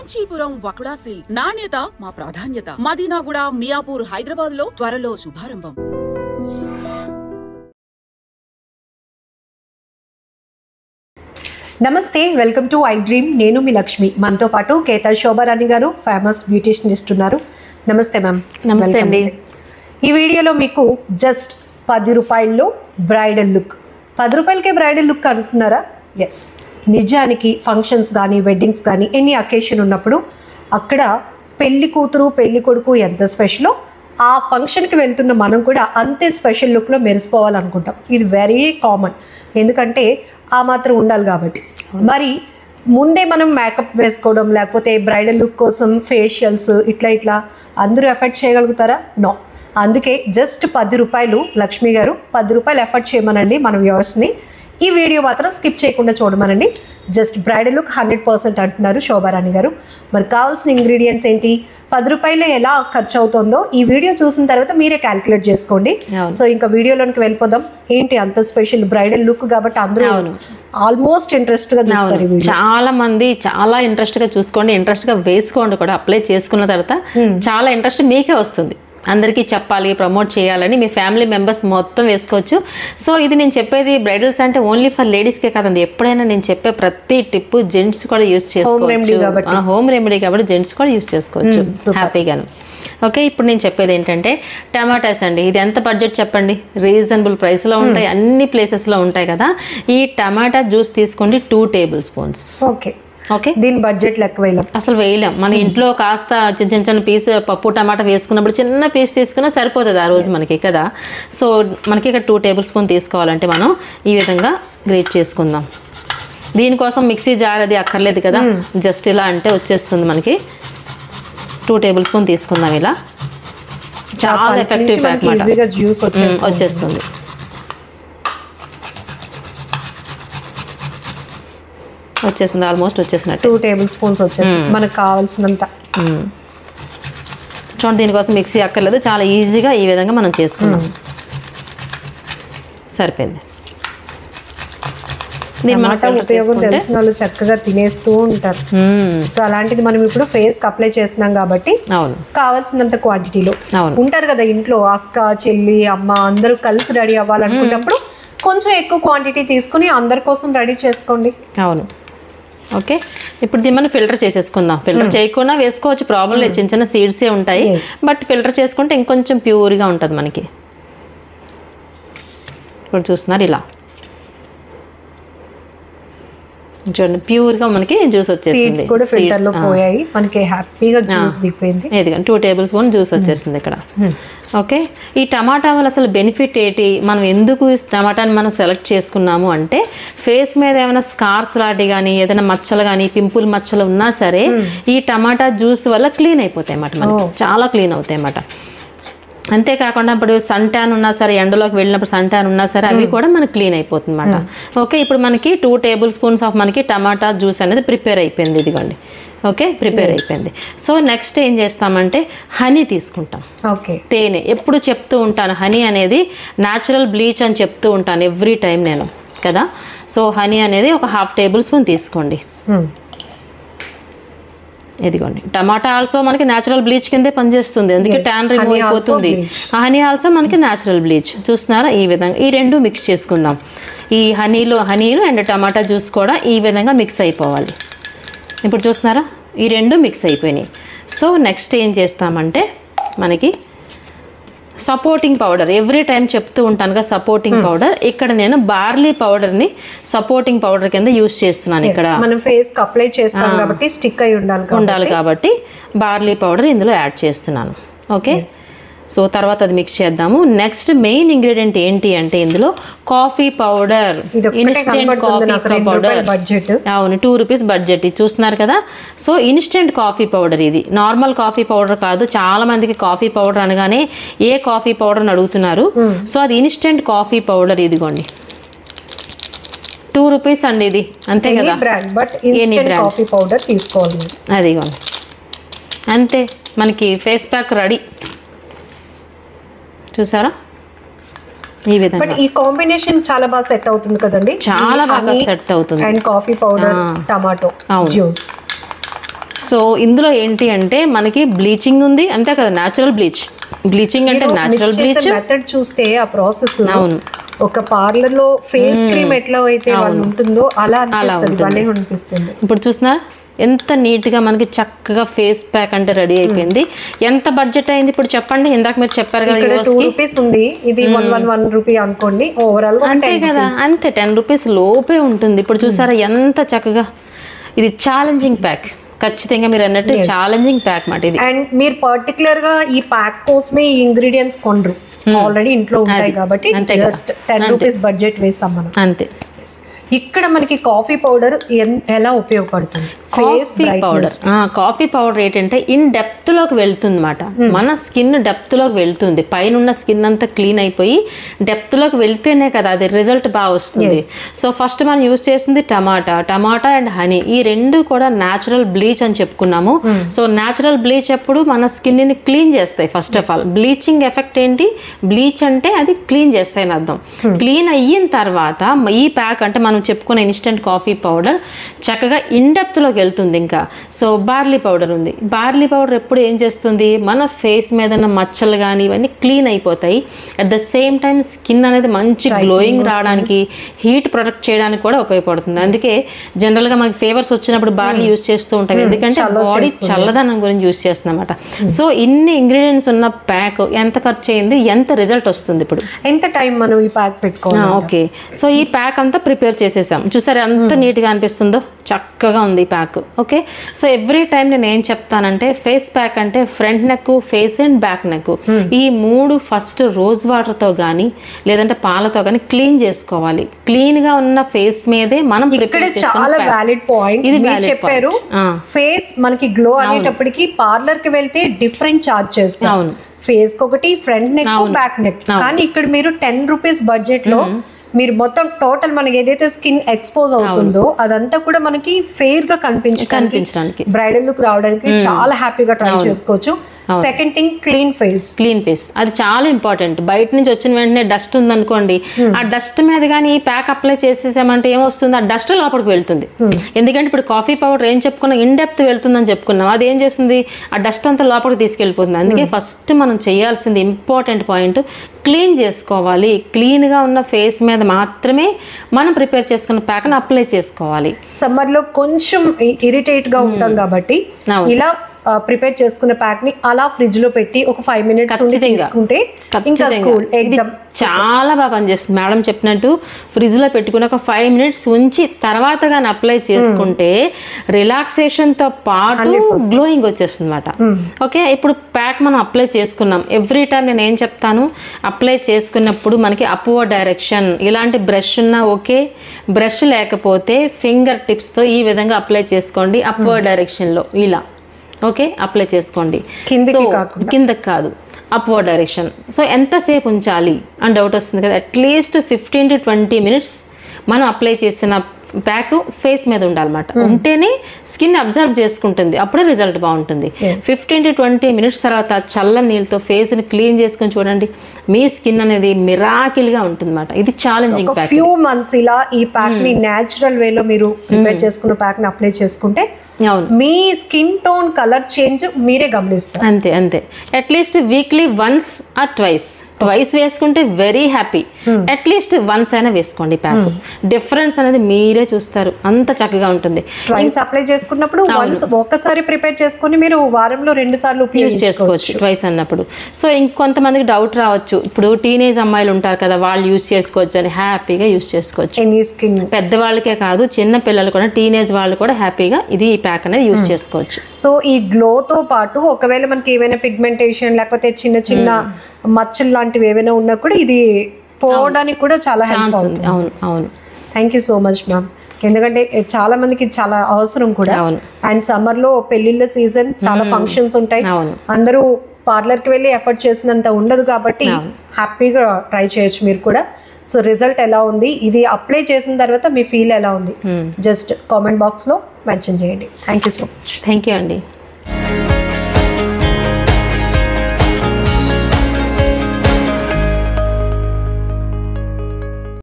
Kanchipuram వకుడా silks నాణ్యత మా ప్రాధాన్యత. మదీనాగూడ, మియాపూర్, హైదరాబాద్ లో త్వరలో శుభారంభం. నమస్తే, వెల్కమ్ టు ఐ డ్రీమ్. నేను మీ లక్ష్మి. మనతో పాటు కేతా శోభారాణి గారు, ఫేమస్ బ్యూటిషియనిస్ట్ ఉన్నారు. నమస్తే మ్యామ్. నమస్తే అండి. ఈ వీడియోలో మీకు జస్ట్ 10 రూపాయల్లో బ్రైడల్ లుక్. 10 రూపాయలకే బ్రైడల్ లుక్ అంటున్నారా? ఎస్, నిజానికి ఫంక్షన్స్ కానీ, వెడ్డింగ్స్ కానీ, ఎనీ అకేషన్ ఉన్నప్పుడు అక్కడ పెళ్లి కూతురు పెళ్లి కొడుకు ఎంత స్పెషలో, ఆ ఫంక్షన్కి వెళ్తున్న మనం కూడా అంతే స్పెషల్ లుక్లో మెరిసిపోవాలనుకుంటాం. ఇది వెరీ కామన్, ఎందుకంటే ఆ మాత్రం ఉండాలి కాబట్టి. మరి ముందే మనం మేకప్ వేసుకోవడం, లేకపోతే బ్రైడల్ లుక్ కోసం ఫేషియల్స్ ఇట్లా అందరూ ఎఫర్ట్ చేయగలుగుతారా? నో. అందుకే జస్ట్ 10 రూపాయలు, లక్ష్మి గారు 10 రూపాయలు ఎఫర్ట్ చేయమనండి మన వ్యూవర్స్ని. ఈ వీడియో మాత్రం స్కిప్ చేయకుండా చూడమనండి. జస్ట్ బ్రైడల్ లుక్ 100% అంటున్నారు శోభారాణి గారు. మరి కావాల్సిన ఇంగ్రీడియంట్స్ ఏంటి, 10 రూపాయలు ఎలా ఖర్చు అవుతుందో ఈ వీడియో చూసిన తర్వాత మీరే క్యాలిక్యులేట్ చేసుకోండి. సో ఇంకా వీడియోలోనికి వెళ్ళిపోదాం. ఏంటి అంత స్పెషల్ బ్రైడల్ లుక్ కాబట్టి అందరూ ఆల్మోస్ట్ ఇంట్రెస్ట్ గా చూస్తారు. చాలా మంది చాలా ఇంట్రెస్ట్ గా చూసుకోండి, ఇంట్రెస్ట్ గా వేసుకోండి కూడా. అప్లై చేసుకున్న తర్వాత చాలా ఇంట్రెస్ట్ మీకే వస్తుంది. అందరికీ చెప్పాలి, ప్రమోట్ చేయాలని మీ ఫ్యామిలీ మెంబర్స్ మొత్తం వేసుకోవచ్చు. సో ఇది నేను చెప్పేది బ్రైడల్స్ అంటే ఓన్లీ ఫర్ లేడీస్కే కాదండి. ఎప్పుడైనా నేను చెప్పే ప్రతి టిప్ జెంట్స్ కూడా యూజ్ చేసుకోవచ్చు. హోమ్ రెమెడీ కాబట్టి జెంట్స్ కూడా యూజ్ చేసుకోవచ్చు హ్యాపీగాను. ఓకే, ఇప్పుడు నేను చెప్పేది ఏంటంటే టమాటాస్ అండి. ఇది ఎంత బడ్జెట్ చెప్పండి? రీజనబుల్ ప్రైస్లో ఉంటాయి, అన్ని ప్లేసెస్లో ఉంటాయి కదా. ఈ టమాటా జ్యూస్ తీసుకోండి 2 టేబుల్ స్పూన్స్. ఓకే ఓకే, దీని బడ్జెట్ లెక్క వేయలేం, అసలు వేయలేం. మన ఇంట్లో కాస్త చిన్న పీస్ పప్పు టమాటా వేసుకున్నప్పుడు చిన్న పీస్ తీసుకున్నా సరిపోతుంది ఆ రోజు మనకి కదా. సో మనకి ఇక్కడ 2 టేబుల్ స్పూన్ తీసుకోవాలంటే మనం ఈ విధంగా గ్రేట్ చేసుకుందాం. దీనికోసం మిక్సీ జార్ అది అక్కర్లేదు కదా, జస్ట్ ఇలా అంటే వచ్చేస్తుంది మనకి. 2 టేబుల్ స్పూన్ తీసుకుందాం. ఇలా చాలా ఎఫెక్టివ్ ప్యాక్ మాట, జ్యూస్ వచ్చేస్తుంది. వచ్చేసింది, ఆల్మోస్ట్ వచ్చేసినట్టు. 2 టేబుల్ స్పూన్స్ వచ్చేసింది మనకు కావాల్సినంత. చూడండి, దీనికోసం మిక్సీ అక్కర్లేదు, చాలా ఈజీగా ఈ విధంగా మనం చేసుకున్నాం. సరిపోయింది. ఉపయోగం తెలిసిన వాళ్ళు చక్కగా తినేస్తూ ఉంటారు. సో అలాంటిది మనం ఇప్పుడు ఫేస్ కి అప్లై చేస్తున్నాం కాబట్టి కావాల్సినంత క్వాంటిటీలో ఉంటారు కదా ఇంట్లో అక్క, చెల్లి, అమ్మ అందరూ కలిసి రెడీ అవ్వాలనుకున్నప్పుడు కొంచెం ఎక్కువ క్వాంటిటీ తీసుకుని అందరి కోసం రెడీ చేసుకోండి. అవును. ఓకే, ఇప్పుడు దీన్ని మనం ఫిల్టర్ చేసేసుకుందాం. ఫిల్టర్ చేయకుండా వేసుకోవచ్చు, ప్రాబ్లం లేదు. చిన్న సీడ్సే ఉంటాయి, బట్ ఫిల్టర్ చేసుకుంటే ఇంకొంచెం ప్యూర్గా ఉంటుంది మనకి. ఇప్పుడు చూస్తున్నారు ఇలా చూడండి, ప్యూర్గా మనకి జ్యూస్ వచ్చేసింది. 2 టేబుల్ స్పూన్ జ్యూస్ వచ్చేసింది ఇక్కడ. ఓకే, ఈ టమాటా వల్ల అసలు బెనిఫిట్ ఏంటి, మనం ఎందుకు టమాటాని మనం సెలెక్ట్ చేసుకున్నాము అంటే ఫేస్ మీద ఏమైనా స్కార్స్ లాంటి కానీ, ఏదైనా మచ్చలు కానీ, పింపుల్ మచ్చలు ఉన్నా సరే ఈ టమాటా జ్యూస్ వల్ల క్లీన్ అయిపోతాయి అన్నమాట, మనకి చాలా క్లీన్ అవుతాయి అన్నమాట. అంతేకాకుండా ఇప్పుడు సన్ ట్యాన్ ఉన్నా సరే, ఎండలోకి వెళ్ళినప్పుడు సన్ ట్యాన్ ఉన్నా సరే అవి కూడా మనకి క్లీన్ అయిపోతుంది అన్నమాట. ఓకే, ఇప్పుడు మనకి 2 టేబుల్ స్పూన్స్ ఆఫ్ మనకి టమాటా జ్యూస్ అనేది ప్రిపేర్ అయిపోయింది. ఇదిగోండి, ఓకే ప్రిపేర్ అయిపోయింది. సో నెక్స్ట్ ఏం చేస్తామంటే హనీ తీసుకుంటాం. ఓకే, తేనె ఎప్పుడు చెప్తూ ఉంటాను, హనీ అనేది న్యాచురల్ బ్లీచ్ అని చెప్తూ ఉంటాను ఎవ్రీ టైం నేను కదా. సో హనీ అనేది ఒక 1/2 టేబుల్ స్పూన్ తీసుకోండి. ఇదిగోండి, టమాటా ఆల్సో మనకి న్యాచురల్ బ్లీచ్ కిందే పనిచేస్తుంది, అందుకే ట్యాన్ రిమూవ్ అయిపోతుంది. హనీ ఆల్సో మనకి న్యాచురల్ బ్లీచ్. చూస్తున్నారా, ఈ విధంగా ఈ రెండు మిక్స్ చేసుకుందాం. ఈ హనీలు అండ్ టమాటా జ్యూస్ కూడా ఈ విధంగా మిక్స్ అయిపోవాలి. ఇప్పుడు చూస్తున్నారా, ఈ రెండు మిక్స్ అయిపోయినాయి. సో నెక్స్ట్ ఏం చేస్తామంటే మనకి సపోర్టింగ్ పౌడర్, ఎవ్రీ టైం చెప్తూ ఉంటాను కదా సపోర్టింగ్ పౌడర్. ఇక్కడ నేను బార్లీ పౌడర్ని సపోర్టింగ్ పౌడర్ కింద యూజ్ చేస్తున్నాను. ఇక్కడ మనం ఫేస్ కి అప్లై చేస్తాం కాబట్టి స్టిక్ అయి ఉండాలి కాబట్టి బార్లీ పౌడర్ ఇందులో యాడ్ చేస్తున్నాను. ఓకే, సో తర్వాత అది మిక్స్ చేద్దాము. నెక్స్ట్ మెయిన్ ఇంగ్రీడియంట్ ఏంటి అంటే ఇందులో coffee powder, instant coffee powder. అవును, 2 రూపీస్ బడ్జెట్. ఇది చూస్తున్నారు కదా. సో ఇన్స్టెంట్ కాఫీ పౌడర్, ఇది నార్మల్ కాఫీ పౌడర్ కాదు. చాలా మందికి కాఫీ పౌడర్ అనగానే ఏ కాఫీ పౌడర్ అని అడుగుతున్నారు. సో అది ఇన్స్టెంట్ కాఫీ పౌడర్. ఇదిగోండి 2 రూపీస్ అండి, ఇది అంతే కదా. కాఫీ పౌడర్ తీసుకోవాలి. అదిగోండి, అంతే మనకి ఫేస్ ప్యాక్ రెడీ. చూసారా, ఈ విధంగా. బట్ ఈ కాంబినేషన్ చాలా బాగా సెట్ అవుతుంది కదండి, చాలా బాగా సెట్ అవుతుంది. And coffee powder, tomato juice. So ఇందులో ఏంటి అంటే మనకి బ్లీచింగ్ ఉంది, అంతే కదా, న్యాచురల్ బ్లీచింగ్ అంటే న్యాచురల్ బ్లీచ్ మెథడ్ చూస్తే ఆ ప్రాసెస్ అవును ఒక పార్లర్ లో ఫేస్ క్రీమ్ ఎట్లా అయితే వాళ్ళు ఉంటుందో అలా అనిపిస్తుంది. ఇప్పుడు చూసినా ఎంత నీట్గా మనకి చక్కగా ఫేస్ ప్యాక్ అంటే రెడీ అయిపోయింది. ఎంత బడ్జెట్ అయింది ఇప్పుడు చెప్పండి? ఇందాక మీరు చెప్పారు కదా ₹2 ఉంది, ఇది 1 రూపీ అనుకోండి ఓవరాల్. అంతే కదా, అంతే ₹10 లోపే ఉంటుంది. ఇప్పుడు చూసారా ఎంత చక్కగా. ఇది ఛాలెంజింగ్ ప్యాక్, ఖచ్చితంగా మీరు అన్నట్టు ఛాలెంజింగ్ ప్యాక్ మాట ఇది. అండ్ మీరు పర్టికులర్ గా ఈ ప్యాక్ కోసమే ఈ ఇంగ్రీడియంట్స్ కొనరు, ఆల్రెడీ ఇంట్లో ఉంటాయి కాబట్టి జస్ట్ ₹10 బడ్జెట్ వేసాం మనం అంతే. ఇక్కడ మనకి కాఫీ పౌడర్ ఎలా ఉపయోగపడుతుంది? కాఫీ పౌడర్ ఏంటంటే ఇన్ డెప్త్ లోకి వెళ్తుంది అనమాట. మన స్కిన్ డెప్త్ లోకి వెళ్తుంది, పైన ఉన్న స్కిన్ అంతా క్లీన్ అయిపోయి డెప్త్ లోకి వెళ్తేనే కదా అది రిజల్ట్ బాగా వస్తుంది. సో ఫస్ట్ మనం యూజ్ చేసింది టమాటా అండ్ హనీ, ఈ రెండు కూడా న్యాచురల్ బ్లీచ్ అని చెప్పుకున్నాము. సో న్యాచురల్ బ్లీచ్ అప్పుడు మన స్కిన్ ని క్లీన్ చేస్తాయి. First of all bleaching effect ఏంటి? బ్లీచ్ అంటే అది క్లీన్ చేస్తాయి అని అర్థం. క్లీన్ అయిన తర్వాత ఈ ప్యాక్ అంటే మనం చెప్పుకునే ఇన్స్టెంట్ కాఫీ పౌడర్ చక్కగా ఇన్ డెప్త్ లోకి వెళ్తుంది. ఇంకా సో బార్లీ పౌడర్ ఉంది. బార్లీ పౌడర్ ఎప్పుడు ఏం చేస్తుంది? మన ఫేస్ మీద ఉన్న మచ్చలు కానీ ఇవన్నీ క్లీన్ అయిపోతాయి. At the same time skin అనేది మంచి గ్లోయింగ్ రావడానికి, హీట్ ప్రొటెక్ట్ చేయడానికి కూడా ఉపయోగపడుతుంది. అందుకే జనరల్ గా మనకి ఫీవర్స్ వచ్చినప్పుడు బార్లీ యూజ్ చేస్తూ ఉంటాం, ఎందుకంటే బాడీ చల్లదనం గురించి యూజ్ చేస్తుంది అనమాట. సో ఇన్ని ఇంగ్రీడియంట్స్ ఉన్న ప్యాక్ ఎంత ఖర్చు అయింది, ఎంత రిజల్ట్ వస్తుంది? ఇప్పుడు ఎంత టైం మనం ఈ ప్యాక్ పెట్టుకోవాలి? ఓకే, సో ఈ ప్యాక్ అంతా ప్రిపేర్ చేసేసాం. చూసారు ఎంత నీట్గా అనిపిస్తుందో, చక్కగా ఉంది ఈ pack. Okay, so every time నేను ఏం చెప్తానంటే ఫేస్ ప్యాక్ అంటే front neck, face and back neck ఈ మూడు ఫస్ట్ రోజ్ వాటర్ తో గానీ లేదంటే పాలతో గానీ క్లీన్ చేసుకోవాలి. క్లీన్ గా ఉన్న ఫేస్ మీదే మనం చాలా వ్యాలిడ్ పాయింట్ ఇది చెప్పారు. ఫేస్ మనకి గ్లో అనేటప్పటికి పార్లర్ కి వెళ్తే డిఫరెంట్ చార్జ్ చేస్తాం. అవును, ఫేస్ కి ఒకటి, ఫ్రంట్ నెక్, బ్యాక్ నెక్. కానీ ఇక్కడ మీరు ₹10 బడ్జెట్ లో మీరు మొత్తం టోటల్ మనకి ఏదైతే స్కిన్ ఎక్స్పోజ్ అవుతుందో అదంతా కూడా మనకి ఫెయిర్ గా కనిపించడానికి, బ్రైడల్ లుక్ రావడానికి చాలా హ్యాపీగా ట్రై చేసుకోవచ్చు. సెకండ్ థింగ్ క్లీన్ ఫేస్, అది చాలా ఇంపార్టెంట్. బయట నుంచి వచ్చిన వెంటనే డస్ట్ ఉందనుకోండి, ఆ డస్ట్ మీద కానీ ఈ ప్యాక్ అప్లై చేసేసామంటే ఏమొస్తుంది? ఆ డస్ట్ లోపలికి వెళ్తుంది. ఎందుకంటే ఇప్పుడు కాఫీ పౌడర్ ఏం చెప్పుకున్నాం, ఇన్ డెప్త్ వెళ్తుందని చెప్పుకున్నాం, అది ఏం చేస్తుంది? ఆ డస్ట్ అంతా లోపలికి తీసుకెళ్ళిపోతుంది. అందుకే ఫస్ట్ మనం చేయాల్సింది ఇంపార్టెంట్ పాయింట్, క్లీన్ చేసుకోవాలి. క్లీన్ గా ఉన్న ఫేస్ మీద మాత్రమే మనం ప్రిపేర్ చేసుకున్న ప్యాక్ అప్లై చేసుకోవాలి. సమ్మర్ లో కొంచెం ఇరిటేట్ గా ఉంటాం కాబట్టి ఇలా ప్రిపేర్ చేసుకున్న ప్యాక్ ని అలా ఫ్రిడ్జ్ లో పెట్టి ఒక 5 minutes తీసుకుంటే చాలా బాగా పనిచేస్తుంది. మేడం చెప్పినట్టు ఫ్రిడ్జ్ లో పెట్టుకుని ఒక 5 minutes ఉంచి తర్వాత కానీ అప్లై చేసుకుంటే రిలాక్సేషన్ తో పాటు గ్లోయింగ్ వచ్చేస్తుంది అనమాట. ఓకే, ఇప్పుడు ప్యాక్ మనం అప్లై చేసుకున్నాం. ఎవ్రీ టైం నేను ఏం చెప్తాను, అప్లై చేసుకున్నప్పుడు మనకి అప్వర్డ్ డైరెక్షన్, ఇలాంటి బ్రష్ ఉన్నా ఓకే, బ్రష్ లేకపోతే ఫింగర్ టిప్స్ తో ఈ విధంగా అప్లై చేసుకోండి. అప్వర్డ్ డైరెక్షన్ లో ఇలా ఓకే అప్లై చేసుకోండి, కిందకి కాదు, అప్వర్డ్ డైరెక్షన్. సో ఎంతసేపు ఉంచాలి అని డౌట్ వస్తుంది కదా, అట్లీస్ట్ 15 to 20 minutes మనం అప్లై చేసిన ప్యాక్ ఫేస్ మీద ఉండాలన్నమాట. ఉంటేనే స్కిన్ అబ్జర్వ్ చేసుకుంటుంది, అప్పుడే రిజల్ట్ బాగుంటుంది. 15 to 20 minutes తర్వాత చల్లని నీళ్ళతో ఫేస్ ని క్లీన్ చేసుకుని చూడండి, మీ స్కిన్ అనేది మిరాకిల్ గా ఉంటుంది అనమాట. ఇది ఛాలెంజింగ్ ప్యాక్. ఫ్యూ మంత్స్ ఇలా ఈ ప్యాక్ ని నేచురల్ వేలో మీరు ప్రిపేర్ చేసుకున్న ప్యాక్ ని అప్లై చేసుకుంటే మీ స్కిన్ టోన్ కలర్ చేంజ్ మీరే గమనిస్తారు. అంతే అంతే. At least weekly once or twice వేసుకుంటే వెరీ హ్యాపీ. అట్లీస్ట్ వన్స్ అయినా వేసుకోండి ప్యాక్, డిఫరెన్స్ అనేది మీరే చూస్తారు, అంత చక్కగా ఉంటుంది. ట్వైస్ అప్లై చేసుకున్నప్పుడు ఒక్కసారి ప్రిపేర్ చేసుకుని మీరు వారంలో 2 సార్లు యూజ్ చేసుకోవచ్చు ట్వైస్ అన్నప్పుడు. సో ఇంకొంతమందికి డౌట్ రావచ్చు, ఇప్పుడు టీనేజ్ అమ్మాయిలు ఉంటారు కదా, వాళ్ళు యూజ్ చేసుకోవచ్చు అని, హ్యాపీగా యూజ్ చేసుకోవచ్చు. ఎనీ స్కిన్, పెద్దవాళ్ళకే కాదు చిన్న పిల్లలు కూడా, టీనేజ్ వాళ్ళు కూడా హ్యాపీగా ఇది ప్యాక్ అనేది యూజ్ చేసుకోవచ్చు. సో ఈ గ్లో తో పాటు ఒకవేళ మనకి ఏమైనా పిగ్మెంటేషన్ లేకపోతే చిన్న చిన్న మచ్చలు లాంటివి ఏమైనా ఉన్నా కూడా ఇది పోవడానికి కూడా చాలా హెల్ప్ అవుతుంది. అవును అవును. Thank you so much ma'am. ఎందుకంటే చాలా మందికి చాలా అవసరం కూడా. అండ్ సమ్మర్ లో పెళ్లిళ్ళ సీజన్, చాలా ఫంక్షన్స్ ఉంటాయి, అందరూ పార్లర్ కి వెళ్ళి ఎఫర్ట్ చేసినంత ఉండదు కాబట్టి హ్యాపీగా ట్రై చేయొచ్చు మీరు కూడా. సో రిజల్ట్ ఎలా ఉంది, ఇది అప్లై చేసిన తర్వాత మీ ఫీల్ ఎలా ఉంది, జస్ట్ కామెంట్ బాక్స్ లో మెన్షన్ చేయండి. Thank you so much. Thank you అండి.